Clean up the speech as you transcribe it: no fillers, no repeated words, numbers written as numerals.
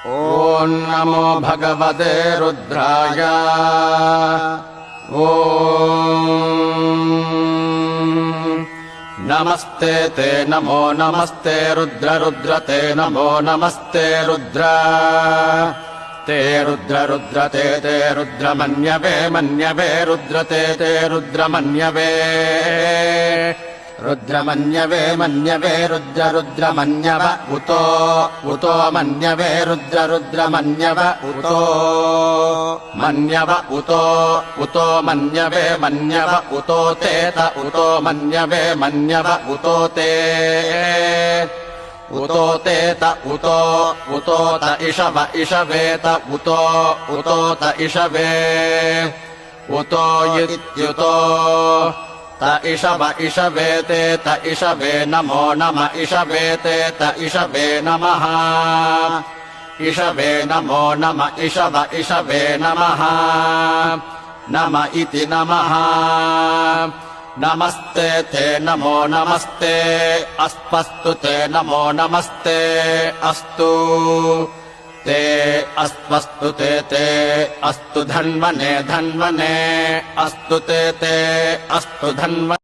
ॐ नमो भगवते रुद्राय। ॐ नमस्ते ते नमो नमस्ते रुद्र रुद्र ते नमो नमस्ते रुद्र ते रुद्र रुद्र ते रुद्र मन्यवे मन्यवे रुद्र ते रुद्र मन्यवे रुद्र मन्यवे मन्यवे रुद्र रुद्र मन्यव उतो मन्यवे रुद्र रुद्र मन्यव उतो उतो मन्यवे मन्यव उतो तेत उतो मन्यवे मन्यव उतो ते उतो तेत उतो त इषव इषवेत उतो त इषवे उतो इत्युतो त इषव इषवेते त इषवे नमो नम इषवेते त इषवे नमः इषवे नमो नम इषव इषवे नमः नम इति नमः नमस्ते ते नमो नमस्ते अस्पस्तु ते नमो नमस्ते अस्तु ते अस्त्वस्तु ते अस्तु धन्वने धन्वने अस्तु ते अस्तु धन्वने।